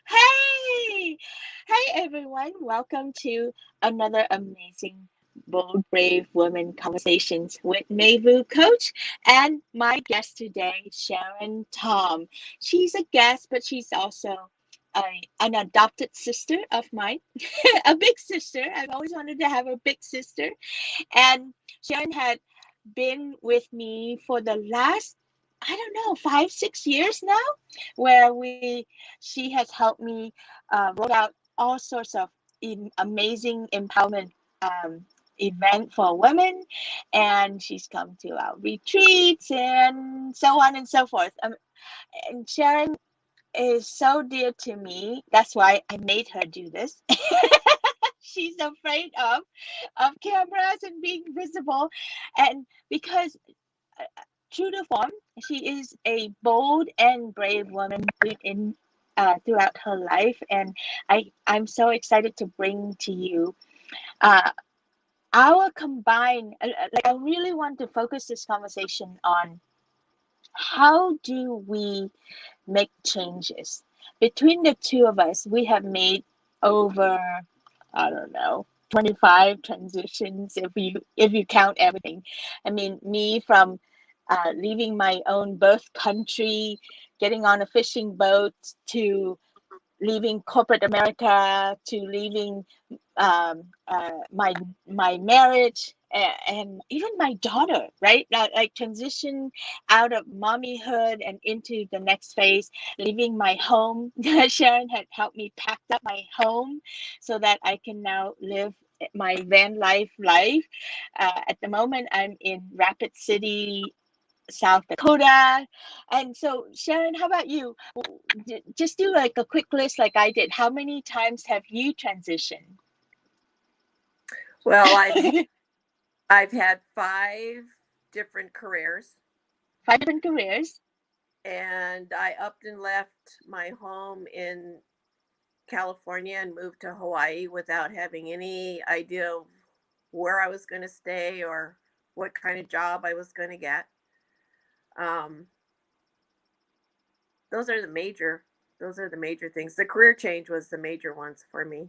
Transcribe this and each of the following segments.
Hey! Hey everyone, welcome to another amazing Bold Brave Woman Conversations with Mai Vu Coach and my guest today, Sharon Tom. She's a guest, but she's also an adopted sister of mine, a big sister. I've always wanted to have a big sister. And Sharon had been with me for the last, I don't know, 5, 6 years now, where she has helped me roll out all sorts of amazing empowerment event for women, and she's come to our retreats and so on and so forth. And Sharon is so dear to me. That's why I made her do this. She's afraid of cameras and being visible, and because true to form, she is a bold and brave woman in throughout her life, and I'm so excited to bring to you uh, our combined. Like, I really want to focus this conversation on how do we make changes between the two of us. We have made over, I don't know, 25 transitions if you count everything. I mean, me from leaving my own birth country, getting on a fishing boat, to leaving corporate America, to leaving my marriage, and even my daughter, right? Like transition out of mommyhood and into the next phase, leaving my home. Sharon had helped me pack up my home so that I can now live my van life. At the moment, I'm in Rapid City, South Dakota. And so, Sharon, how about you? Just do like a quick list like I did. How many times have you transitioned? Well, I've had five different careers, 5 different careers. and I upped and left my home in California and moved to Hawaii without having any idea of where I was going to stay or what kind of job I was going to get. Um, those are the major. Those are the major things. The career change was the major ones for me.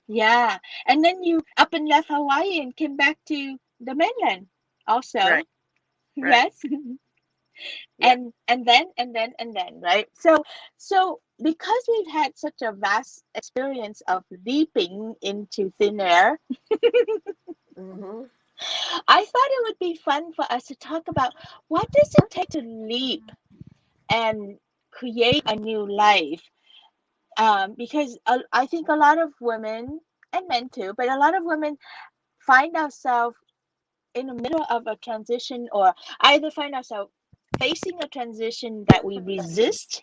Yeah. And then you up and left Hawaii and came back to the mainland also. Right. Right. Yes. Yeah. And then, right? So because we've had such a vast experience of leaping into thin air, Hmm. I thought it would be fun for us to talk about what does it take to leap and create a new life. Because I think a lot of women, and men too, but a lot of women find ourselves in the middle of a transition, or either find ourselves facing a transition that we resist,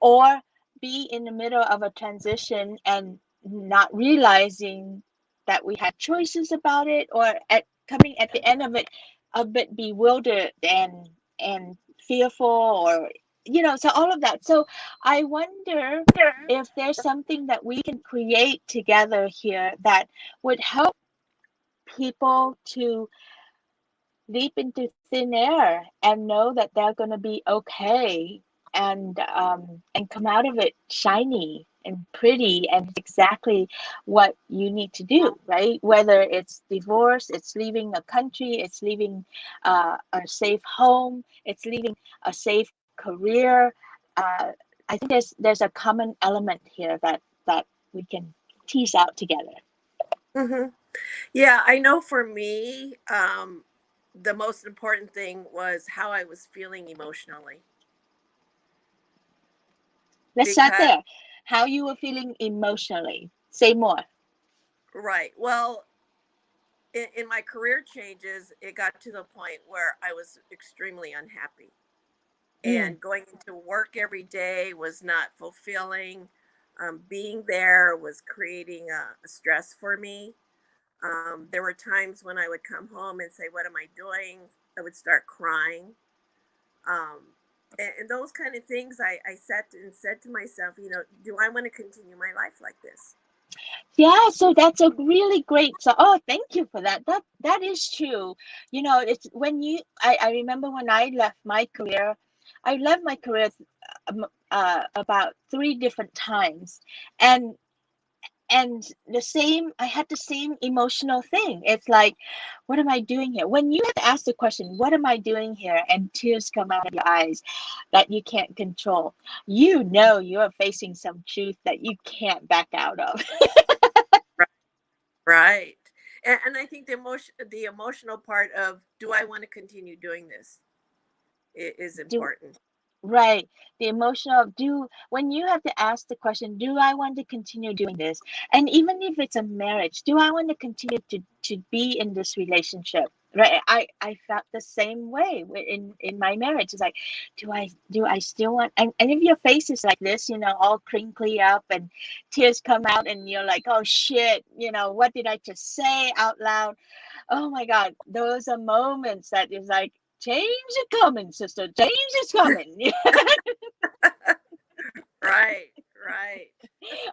or be in the middle of a transition and not realizing that we had choices about it, or coming at the end of it a bit bewildered and fearful, or so all of that. So I wonder if there's something that we can create together here that would help people to leap into thin air and know that they're going to be okay, and come out of it shiny and pretty, and exactly what you need to do, right? Whether it's divorce, it's leaving a country, it's leaving a safe home, it's leaving a safe career. I think there's a common element here that we can tease out together. Hmm. Yeah, I know for me, the most important thing was how I was feeling emotionally. Let's start Because, there. How you were feeling emotionally. Say more. right, well, in my career changes, it got to the point where I was extremely unhappy. Mm. And going into work every day was not fulfilling. Being there was creating a stress for me. There were times when I would come home and say, "What am I doing?" I would start crying. And those kind of things, I sat and said to myself, do I want to continue my life like this? Yeah, so that's a really great. So, oh, thank you for that. That is true. It's when I remember when I left my career. I left my career about 3 different times, and I had the same emotional thing. It's like, what am I doing here? When you have to ask the question, what am I doing here? And tears come out of your eyes that you can't control. You know you're facing some truth that you can't back out of. Right. And I think the emotional part of, do I want to continue doing this, is Do important. Right. The emotional do when you have to ask the question, do I want to continue doing this? And even if it's a marriage, do I want to continue to be in this relationship? Right. I felt the same way in my marriage. It's like, do I still want, and if your face is like this, all crinkly up and tears come out and you're like, oh shit, what did I just say out loud? Oh my God, those are moments that is like, change is coming, sister. Change is coming. Right, right.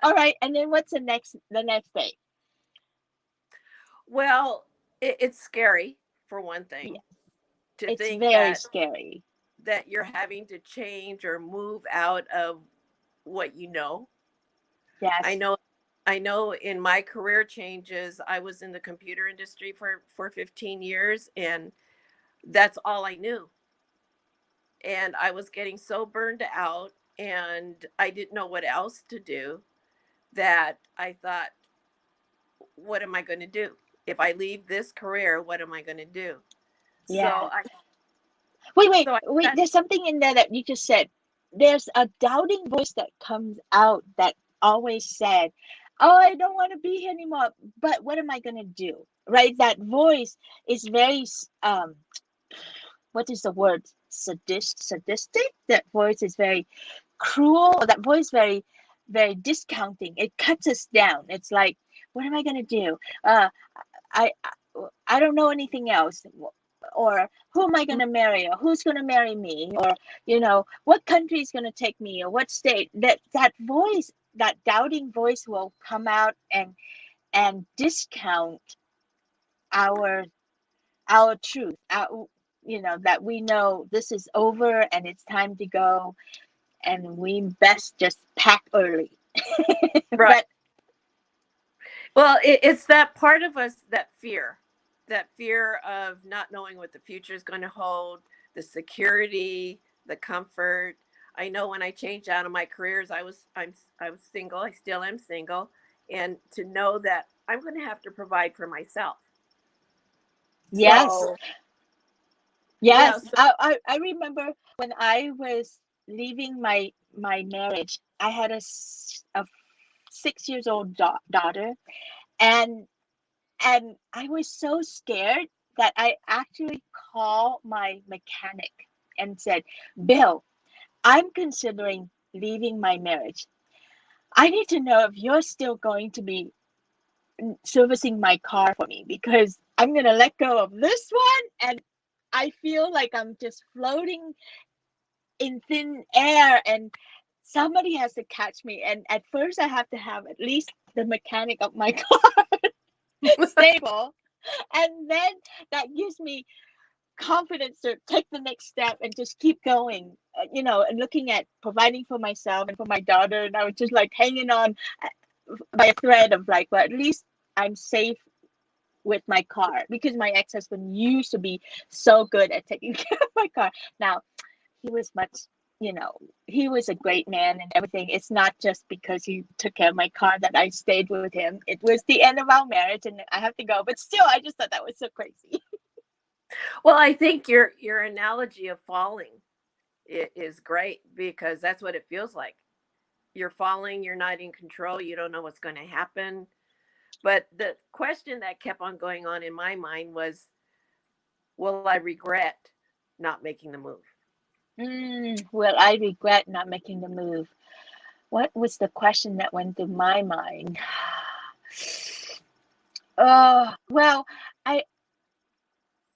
All right, and then what's the next day? Well, it's scary, for one Yeah, thing, to it's think very scary. that you're having to change or move out of what you know. I Yes, know I know in my career changes, I was in the computer industry for 15 years, and that's all I knew. And I was getting so burned out, and I didn't know what else to do, that I thought, what am I going to do? If I leave this career, what am I going to do? So yes. I Wait, wait, so I wait. had There's something in there that you just said. There's a doubting voice that comes out that always said, "Oh, I don't want to be here anymore. But what am I gonna do?" Right? That voice is very what is the word? Sadistic. That voice is very cruel. That voice very, very discounting. It cuts us down. It's like, what am I gonna do? I I don't know anything else. Or who am I gonna marry? Or who's gonna marry me? Or what country is gonna take me? Or what state? That voice, that doubting voice, will come out and discount our truth. That we know this is over and it's time to go, and we best just pack early. right. But Well, it's that part of us, that fear of not knowing what the future is going to hold, the security, the comfort. I know when I changed out of my careers, I was single. I still am single, and to know that I'm going to have to provide for myself. yes, So yeah, yes, so I remember when I was leaving my marriage. I had a 6 years old daughter, and I was so scared that I actually called my mechanic and said, Bill, I'm considering leaving my marriage. I need to know if you're still going to be servicing my car for me, because I'm going to let go of this one, and I feel like I'm just floating in thin air, and somebody has to catch me. And at first, I have to have at least the mechanic of my car stable. And then that gives me confidence to take the next step and just keep going, and looking at providing for myself and for my daughter. And I was just like hanging on by a thread of like, well, at least I'm safe with my car, because my ex-husband used to be so good at taking care of my car. Now, he was much, you know, he was a great man and everything. It's not just because he took care of my car that I stayed with him. It was the end of our marriage and I have to go. But still, I just thought that was so crazy. well, I think your analogy of falling is great, because that's what it feels like. You're falling, you're not in control, you don't know what's going to happen. But the question that kept on going on in my mind was, will I regret not making the move? Well, I regret not making the move. What was the question that went through my mind? Well, I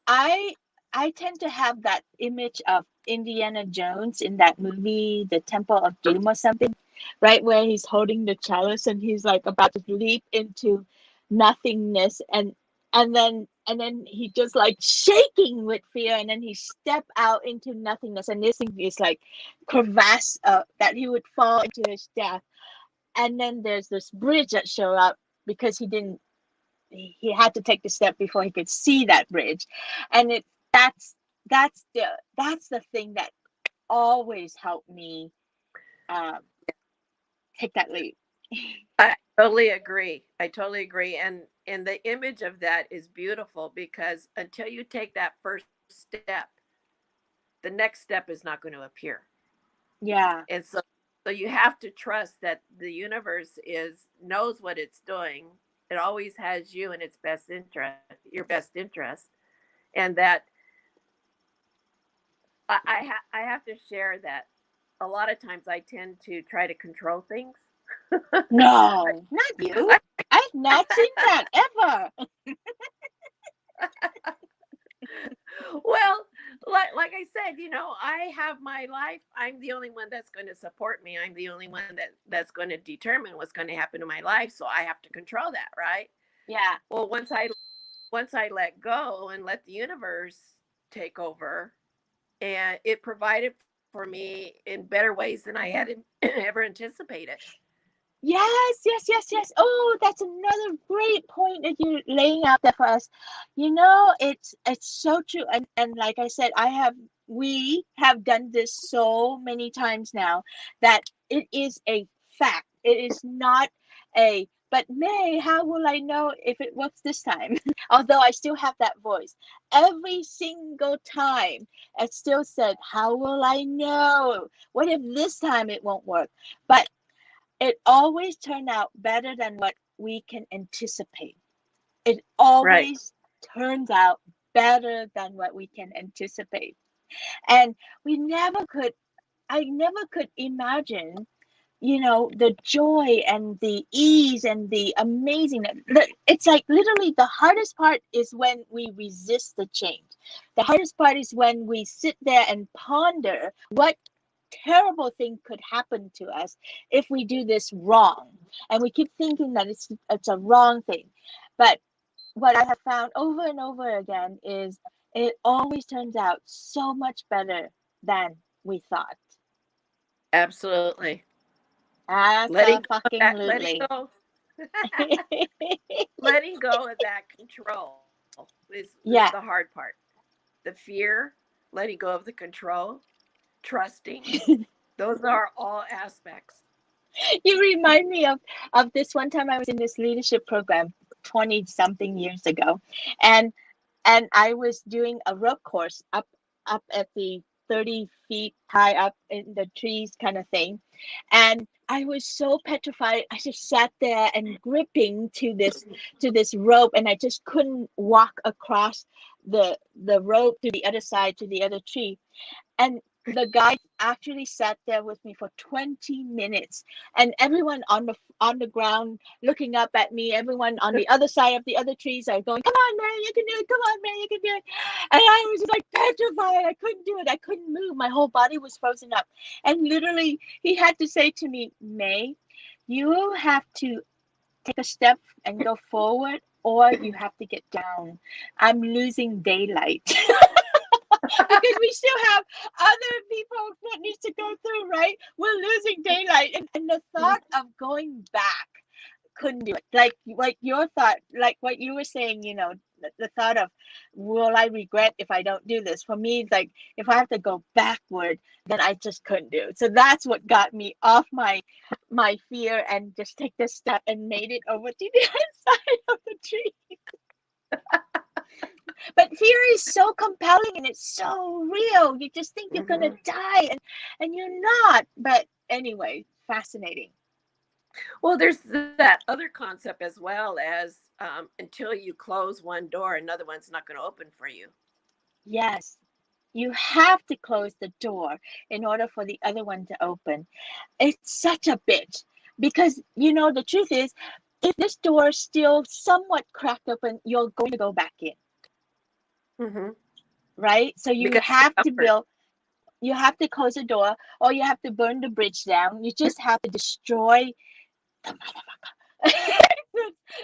I I tend to have that image of Indiana Jones in that movie, The Temple of Doom or something, right? Where he's holding the chalice and he's like about to leap into nothingness, and then and then he just like shaking with fear, and then he stepped out into nothingness, and this thing is like crevasse that he would fall into his death. And then there's this bridge that showed up because he had to take the step before he could see that bridge. And that's the that's the thing that always helped me um, take that leap. I totally agree. I totally agree. And the image of that is beautiful because until you take that first step, the next step is not going to appear. Yeah. And so you have to trust that the universe is knows what it's doing. It always has you in its best interest, your best interest, and that I have to share that a lot of times I tend to try to control things. No, not you. I've not seen that ever. Well, like I said, I have my life. I'm the only one that's going to support me. I'm the only one that's going to determine what's going to happen in my life. So I have to control that, right? Yeah. Well, once I let go and let the universe take over, and it provided for me in better ways than I had ever anticipated. Yes, yes, yes, yes. Oh, that's another great point that you're laying out there for us. It's so true. And like I said, we have done this so many times now that it is a fact. It is not but May, how will I know if it works this time? Although I still have that voice. Every single time, it still said, how will I know? What if this time it won't work? But it always turned out better than what we can anticipate. It Right. always turns out better than what we can anticipate. And we never could, I never could imagine, the joy and the ease and the amazing. It's like literally the hardest part is when we resist the change. The hardest part is when we sit there and ponder what terrible thing could happen to us if we do this wrong, and we keep thinking that it's a wrong thing. But what I have found over and over again is it always turns out so much better than we thought. Absolutely. Letting go of Fucking that, letting lutely. go, letting go of that control is the Yeah. hard part. The fear, letting go of the control, trusting. Those are all aspects. You remind me of this one time I was in this leadership program 20 something years ago, and I was doing a rope course up at the 30 feet high up in the trees kind of thing. And I was so petrified. I just sat there and gripping to this rope, and I just couldn't walk across the rope to the other side to the other tree. And the guy actually sat there with me for 20 minutes, and everyone on the ground looking up at me, everyone on the other side of the other trees are going, come on man, you can do it, come on man, you can do it. And I was just like petrified. I couldn't do it. I couldn't move. My whole body was frozen up. And literally he had to say to me, May, you have to take a step and go forward, or you have to get down. I'm losing daylight. Because we still have other people that needs to go through, right? We're losing daylight, and the thought of going back couldn't do it. Like your thought, like what you were saying, the thought of, will I regret if I don't do this? For me, it's like if I have to go backward, then I just couldn't do it. So that's what got me off my fear and just take this step and made it over to the other side of the tree. But fear is so compelling and it's so real. You just think you're gonna Mhm. die, and you're not. But anyway, fascinating. Well, there's that other concept as well as until you close one door, another one's not going to open for you. Yes. You have to close the door in order for the other one to open. It's such a bitch because the truth is, if this door is still somewhat cracked open, you're going to go back in, Hmm. right? So you Because the have to comfort. build you have to close the door, or you have to burn the bridge down. You just have to destroy the motherfucker.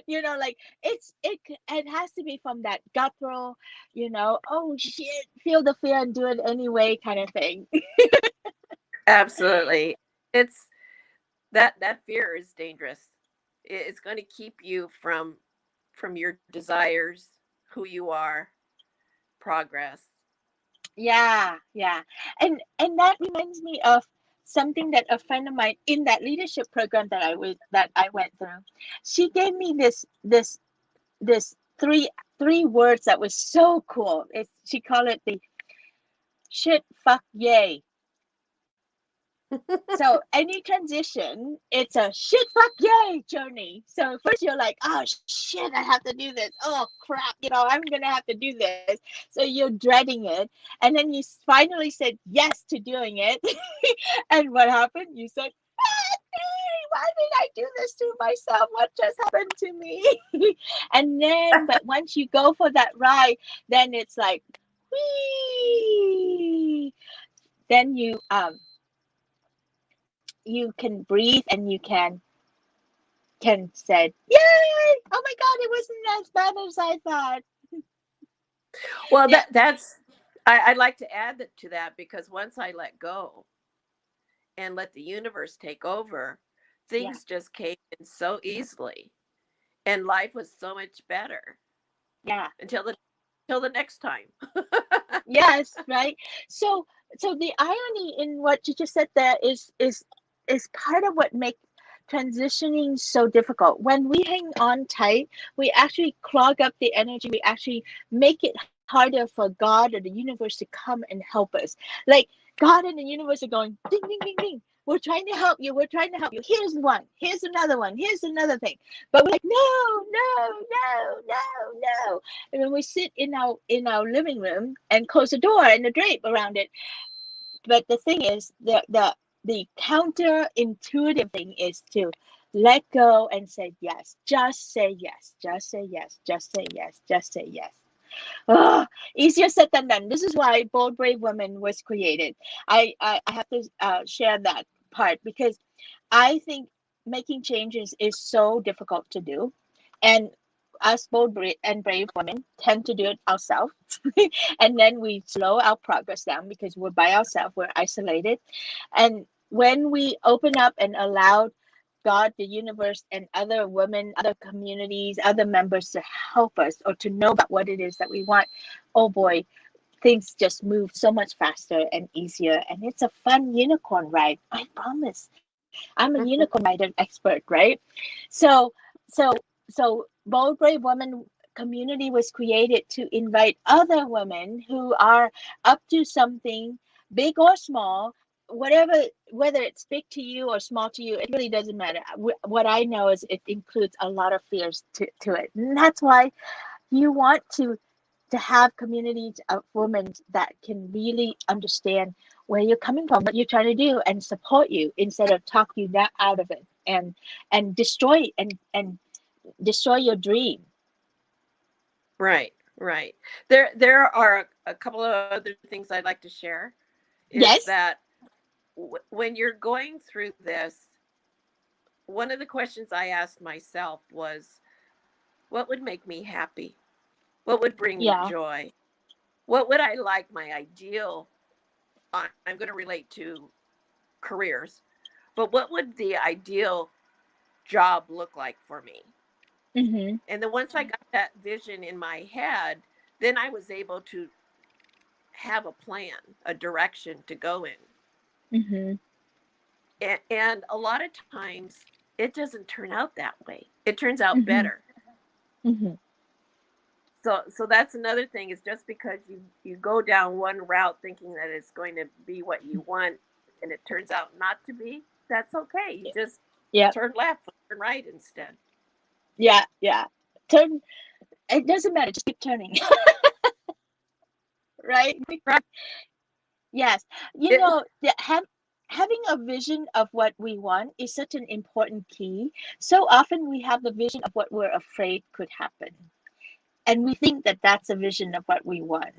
Like it has to be from that guttural, oh shit, feel the fear and do it anyway kind of thing. Absolutely. It's that fear is dangerous. It's going to keep you from your desires, who you are, progress. Yeah. And that reminds me of something that a friend of mine in that leadership program that I went through. She gave me this three words that was so cool. She called it the shit fuck yay. So any transition, it's a shit fuck yay journey. So first you're like, oh shit, I have to do this. Oh crap, I'm gonna have to do this. So you're dreading it, and then you finally said yes to doing it. And what happened? You said, ah, why did I do this to myself? What just happened to me? And then, but once you go for that ride, then it's like, whee. Then you can breathe and you can say, yay! Oh my God, it wasn't as bad as I thought. Well, Yeah, that's I'd like to add that to that, because once I let go and let the universe take over, yeah, things just came in so easily, and life was so much better yeah. until the next time. Yes, right. So so the irony in what you just said there is part of what makes transitioning so difficult. When we hang on tight, we actually clog up the energy. We actually make it harder for God or the universe to come and help us. Like God and the universe are going ding ding ding ding. We're trying to help you. We're trying to help you. Here's one. Here's another one. Here's another thing. But we're like, no, no, no, no, no. And when we sit in our living room and close the door and the drape around it, but the thing is, the counterintuitive thing is to let go and say yes. Just say yes. Just say yes. Just say yes. Just say yes. Ugh, easier said than done. This is why Bold Brave Women was created. I have to share that part because I think making changes is so difficult to do. And us bold and brave women tend to do it ourselves. And then we slow our progress down because we're by ourselves, we're isolated. And when we open up and allow God, the universe, and other women, other communities, other members to help us or to know about what it is that we want, oh boy, things just move so much faster and easier. And it's a fun unicorn ride. I promise. I'm a unicorn rider expert, right? So, so, so Bold Brave Woman community was created to invite other women who are up to something big or small, whatever, whether it's big to you or small to you, it really doesn't matter. What I know is it includes a lot of fears to it. And that's why you want to have communities of women that can really understand where you're coming from, what you're trying to do, and support you instead of talk you out of it and destroy and destroy your dream. Right, right. There are a couple of other things I'd like to share. Is Yes. that when you're going through this, one of the questions I asked myself was, what would make me happy? What would bring me Yeah. joy? What would I like my ideal? I'm going to relate to careers, but what would the ideal job look like for me? Mm-hmm. And then once I got that vision in my head, then I was able to have a plan, a direction to go in. Mm-hmm. And a lot of times it doesn't turn out that way. It turns out Mm-hmm. better. Mm-hmm. So that's another thing, is just because you go down one route thinking that it's going to be what you want and it turns out not to be, that's okay. You just Yeah. turn left, turn right instead. Yeah. Turn. It doesn't matter. Just keep turning. Right. Right. Yes. It, Having a vision of what we want is such an important key. So often we have the vision of what we're afraid could happen. And we think that that's a vision of what we want.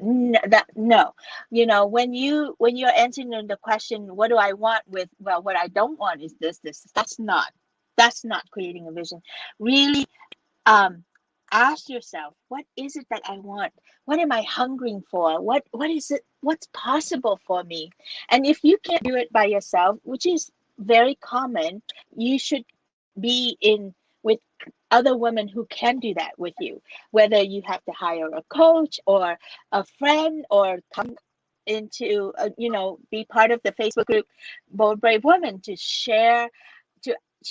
No. When you're answering the question, what do I want, with, well, what I don't want is this, that's not. That's not creating a vision. Really, um, ask yourself, what is it that I want? What am I hungering for? What is it? What's possible for me? And if you can't do it by yourself, which is very common, you should be in with other women who can do that with you. Whether you have to hire a coach or a friend or come into be part of the Facebook group Bold Brave Women to share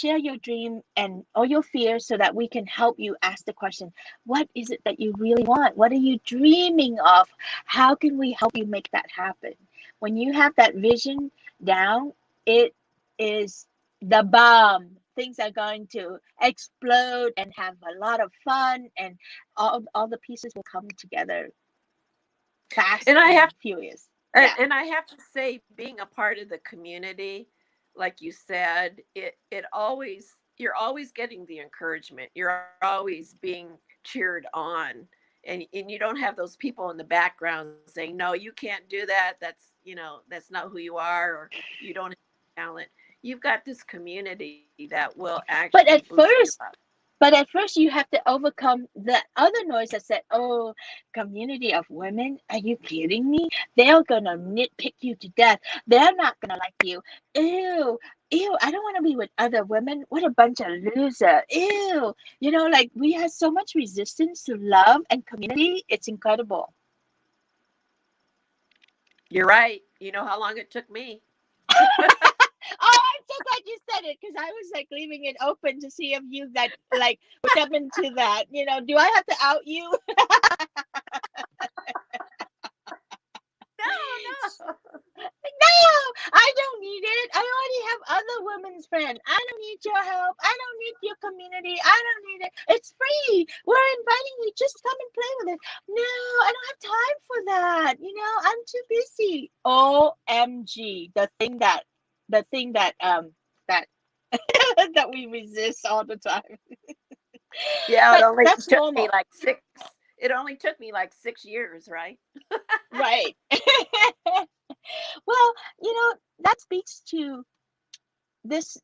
your dream and all your fears so that we can help you ask the question, what is it that you really want? What are you dreaming of? How can we help you make that happen? When you have that vision down, it is the bomb. Things are going to explode and have a lot of fun, and all the pieces will come together fast And I have and furious. Yeah. and I have to say, being a part of the community, like you said, it always, you're always getting the encouragement. You're always being cheered on. And you don't have those people in the background saying, no, you can't do that. That's, that's not who you are, or you don't have talent. You've got this community that will But actually at boost you first, up. But at first, you have to overcome the other noise that said, "Oh, community of women, are you kidding me? They're gonna nitpick you to death. They're not gonna like you. Ew, ew, I don't want to be with other women. What a bunch of loser. Ew." Like we have so much resistance to love and community. It's incredible. You're right. You know how long it took me. Oh, I'm so glad you said it because I was like leaving it open to see if you got like step into that. Do I have to out you? No, no. No, I don't need it. I already have other women's friends. I don't need your help. I don't need your community. I don't need it. It's free. We're inviting you. Just come and play with it. No, I don't have time for that. I'm too busy. OMG. The thing that that we resist all the time. Yeah, it But only that's took me normal. like six. It only took me like 6 years, right? Right. Well, that speaks to this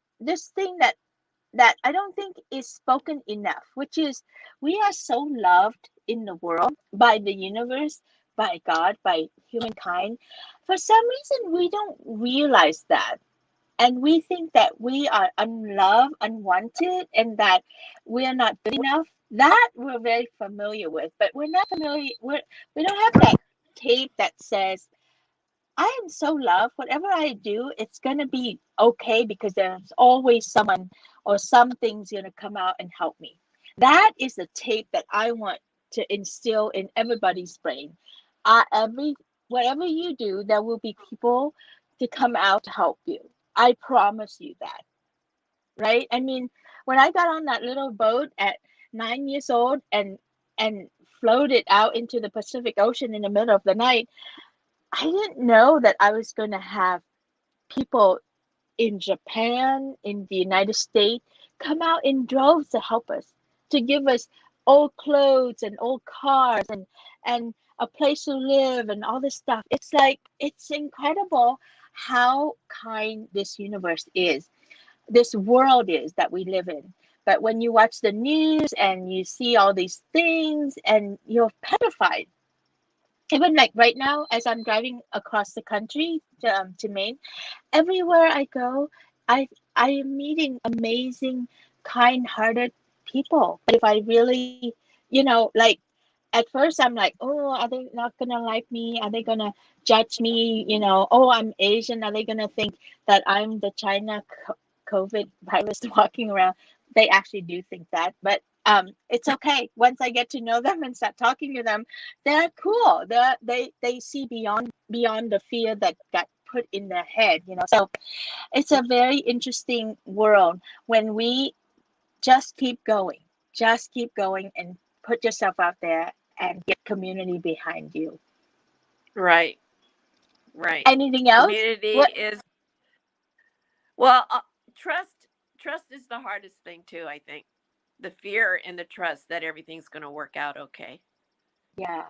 thing that I don't think is spoken enough, which is we are so loved in the world by the universe, by God, by humankind. For some reason, we don't realize that. And we think that we are unloved, unwanted, and that we are not good enough. That we're very familiar with, but we're not familiar. We don't have that tape that says I am so loved. Whatever I do, it's going to be okay because there's always someone or something's going to come out and help me. That is the tape that I want to instill in everybody's brain. Every Whatever you do, there will be people to come out to help you. I promise you that, right? I mean, when I got on that little boat at 9 years old and floated out into the Pacific Ocean in the middle of the night, I didn't know that I was going to have people in Japan, in the United States, come out in droves to help us, to give us old clothes and old cars and a place to live and all this stuff. It's like it's incredible how kind this universe is, this world is that we live in. But when you watch the news and you see all these things and you're petrified, even like right now as I'm driving across the country to Maine, everywhere I go, I am meeting amazing, kind-hearted people. But if I really, like at first I'm like, oh, are they not gonna like me? Are they gonna judge me? Oh, I'm Asian. Are they gonna think that I'm the China COVID virus walking around? They actually do think that, but it's okay. Once I get to know them and start talking to them, they're cool. They see beyond the fear that got put in their head. So it's a very interesting world when we just keep going and put yourself out there and get community behind you. Right, right. Anything else? Community What? is, well, trust. Trust is the hardest thing too. I think the fear and the trust that everything's going to work out okay. Yeah.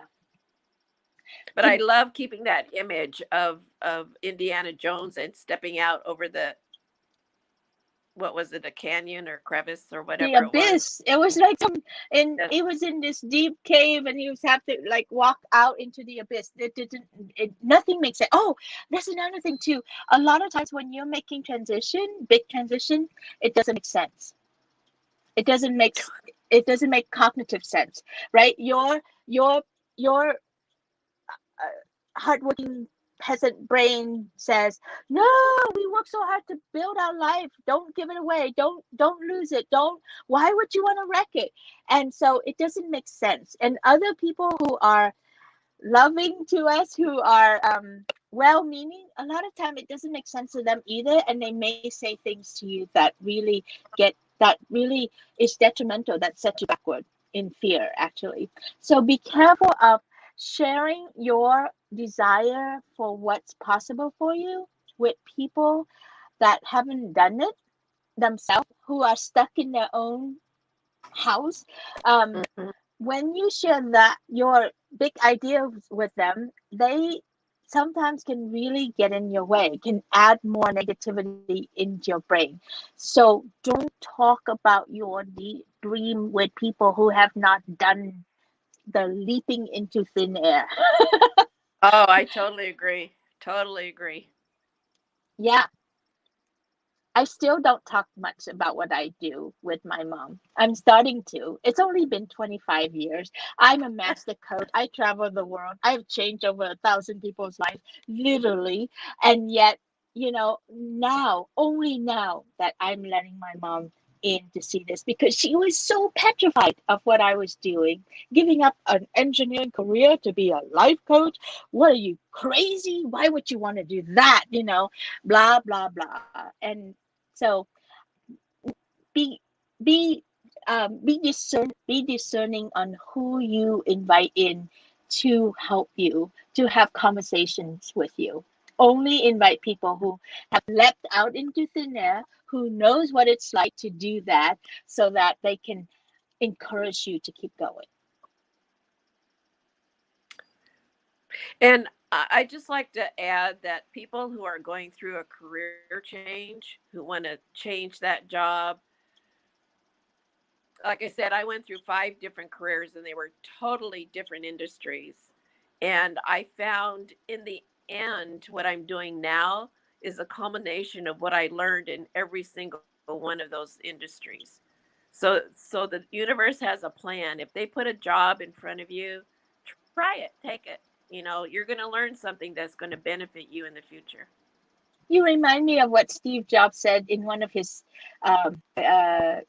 But I Can love keeping that image of Indiana Jones and stepping out over what was it, a canyon or crevice or The whatever it was. abyss. It was like Yes. it was in this deep cave, and he was have to like walk out into the abyss. It didn't. Nothing makes sense. Oh, that's another thing too. A lot of times when you're making big transition, it doesn't make sense. It doesn't make it doesn't make cognitive sense, right? Your hardworking peasant brain says, no, we work so hard to build our life, don't give it away, don't lose it, don't, why would you want to wreck it? And so it doesn't make sense. And other people who are loving to us, who are well-meaning, a lot of time it doesn't make sense to them either, and they may say things to you that really is detrimental, that sets you backward in fear, actually. So be careful of sharing your desire for what's possible for you with people that haven't done it themselves, who are stuck in their own house. um, Mhm. when you share that your big ideas with them, they sometimes can really get in your way, can add more negativity into your brain. So don't talk about your dream with people who have not done the leaping into thin air. Oh, I totally agree. Totally agree. Yeah, I still don't talk much about what I do with my mom. I'm starting to. It's only been 25 years. I'm a master coach. I travel the world. I've changed over 1,000 people's lives, literally. And yet, now, only now that I'm letting my mom in to see this, because she was so petrified of what I was doing, giving up an engineering career to be a life coach. What are you, crazy? Why would you want to do that? Blah, blah, blah. And so be be be discerning on who you invite in to help you, to have conversations with you. Only invite people who have leapt out into thin air, who knows what it's like to do that, so that they can encourage you to keep going. And I just like to add that people who are going through a career change, who want to change that job, like I said, I went through 5 different careers and they were totally different industries. And I found in the end, what I'm doing now is a culmination of what I learned in every single one of those industries. So the universe has a plan. If they put a job in front of you, try it, take it. You're going to learn something that's going to benefit you in the future. You remind me of what Steve Jobs said in one of his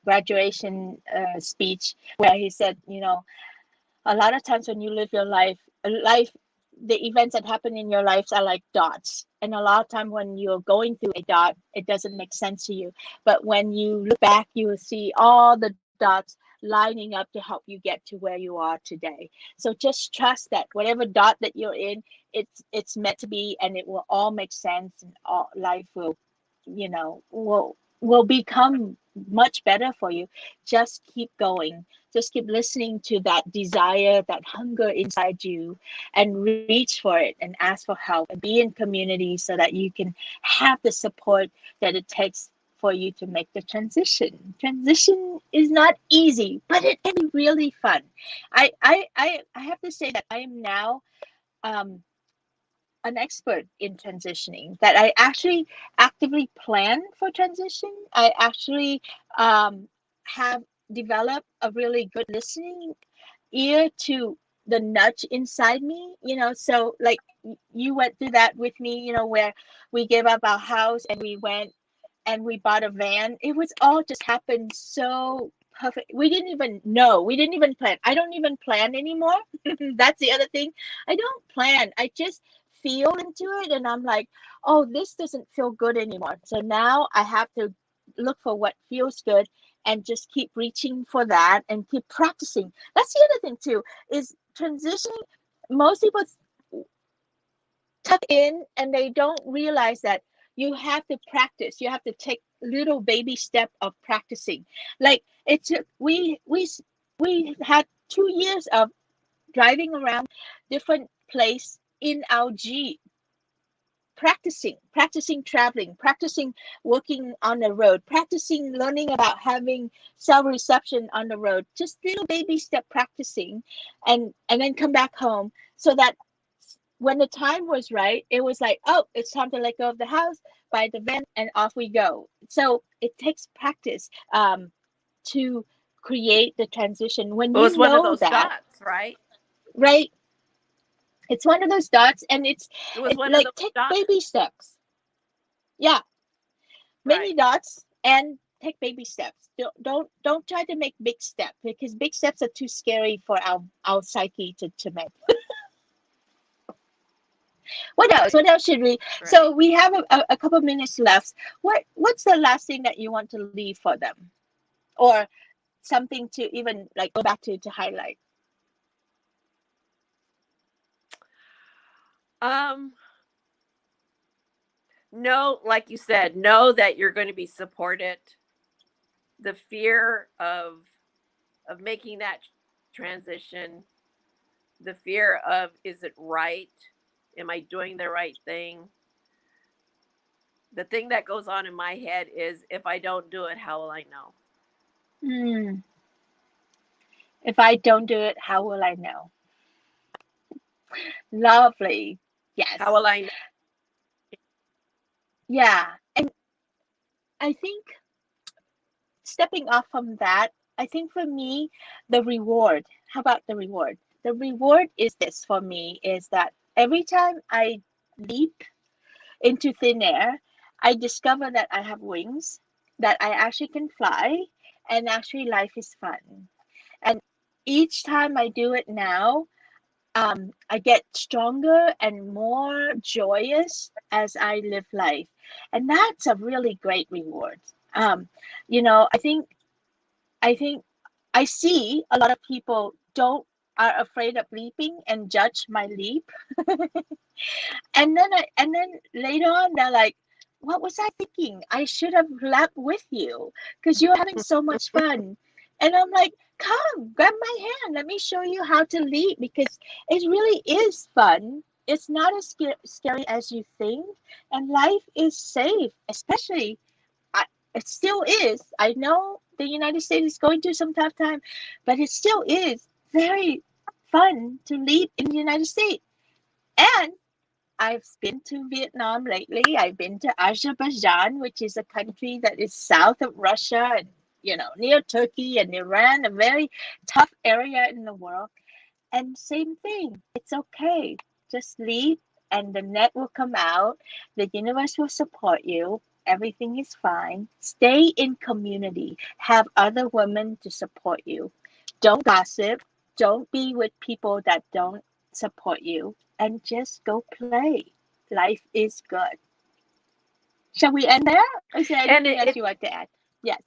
graduation speech, where he said, a lot of times when you live your life, the events that happen in your lives are like dots. And a lot of time when you're going through a dot, it doesn't make sense to you. But when you look back, you will see all the dots lining up to help you get to where you are today. So just trust that whatever dot that you're in, it's meant to be, and it will all make sense, and all life will, will become much better for you. Just keep going. Just keep listening to that desire, that hunger inside you, and reach for it and ask for help and be in community so that you can have the support that it takes for you to make the transition. Transition is not easy, but it can be really fun. I have to say that I am now um, an expert in transitioning, that I actually actively plan for transition. I actually um, have developed a really good listening ear to the nudge inside me, so like you went through that with me, where we gave up our house and we went and we bought a van. It was all just happened so perfect. We didn't even know. We didn't even plan. I don't even plan anymore. That's the other thing. I don't plan. I just feel into it, and I'm like, oh, this doesn't feel good anymore. So now I have to look for what feels good and just keep reaching for that and keep practicing. That's the other thing too, is transitioning. Most people tuck in and they don't realize that you have to practice. You have to take little baby step of practicing. Like it's we had 2 years of driving around different place in our Jeep, practicing traveling, practicing working on the road, practicing learning about having self-reception on the road, just little baby step practicing, and then come back home, so that when the time was right, it was like, oh, it's time to let go of the house, buy the van, and off we go. So it takes practice to create the transition. When It was you one of know those that, dots, right? right? It's one of those dots, and It was one of like those take baby dots, steps. Yeah, many right? dots, and take baby steps. Don't try to make big steps, because big steps are too scary for our psyche to make. What else? What else should we? Right. So we have a couple minutes left. What's the last thing that you want to leave for them, or something to even like go back to highlight? Um, know, like you said, know that you're going to be supported. The fear of making that transition, the fear of, is it right? Am I doing the right thing? The thing that goes on in my head is, if I don't do it, how will I know? Hmm. If I don't do it, how will I know? Lovely. Yes. How will I know? Yeah. And I think stepping off from that, I think for me, the reward. How about the reward? The reward is this for me, is that every time I leap into thin air, I discover that I have wings, that I actually can fly, and actually life is fun. And each time I do it now, I get stronger and more joyous as I live life. And that's a really great reward. Um, I think I see a lot of people don't are afraid of leaping and judge my leap. And then later on they're like, what was I thinking? I should have leapt with you because you're having so much fun. And I'm like, come, grab my hand. Let me show you how to leap, because it really is fun. It's not as scary as you think. And life is safe, especially I, it still is. I know the United States is going through some tough time, but it still is very fun to leap in the United States. And I've been to Vietnam lately. I've been to Azerbaijan, which is a country that is south of Russia and near Turkey and Iran, a very tough area in the world. And same thing. It's okay. Just leave and the net will come out. The universe will support you. Everything is fine. Stay in community. Have other women to support you. Don't gossip. Don't be with people that don't support you. And just go play. Life is good. Shall we end there? Or is there And anything else you want to add? Yes.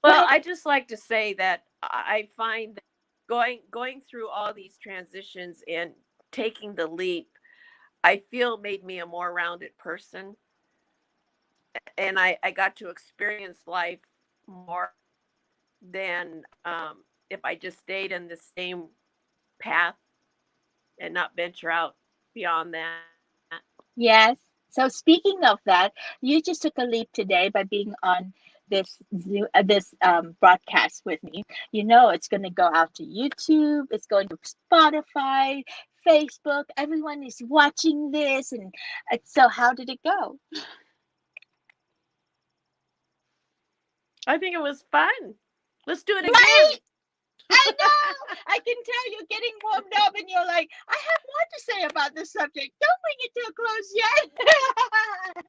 Go well, ahead. I just like to say that I find that going through all these transitions and taking the leap, I feel made me a more rounded person. And I got to experience life more than if I just stayed in the same path and not venture out beyond that. Yes. So speaking of that, you just took a leap today by being on this broadcast with me. You know it's going to go out to YouTube. It's going to Spotify, Facebook. Everyone is watching this, and so how did it go? I think it was fun. Let's do it Right? again. I know. I can tell you're getting warmed up, and you're like, I have more to say about this subject. Don't bring it to a close yet.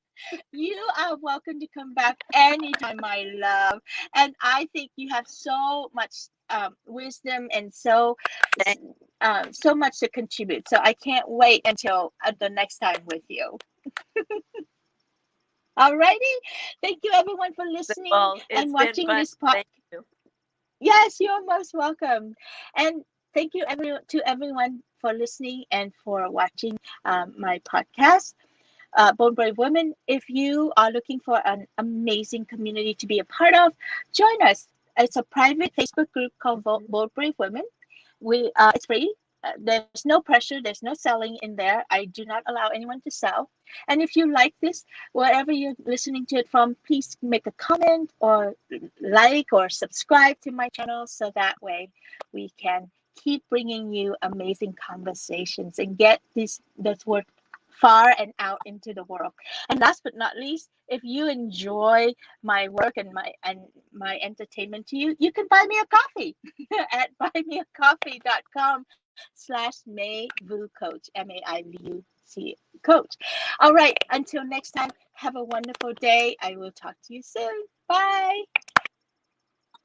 You are welcome to come back anytime, my love. And I think you have so much wisdom and so much to contribute. So I can't wait until the next time with you. Alrighty. Thank you everyone for listening Well, and it's been watching fun. this podcast. Thank you. Yes, you're most welcome. And thank you to everyone for listening and for watching my podcast. Bold Brave Women. If you are looking for an amazing community to be a part of, join us. It's a private Facebook group called Bold Brave Women. It's free. There's no pressure, there's no selling in there. I do not allow anyone to sell. And if you like this, wherever you're listening to it from, please make a comment or like or subscribe to my channel so that way we can keep bringing you amazing conversations and get this word far and out into the world. And last but not least, if you enjoy my work and my entertainment to you, you can buy me a coffee at buymeacoffee.com/MaiVu Coach, MAIVUC Coach. All right, until next time, have a wonderful day. I will talk to you soon. Bye.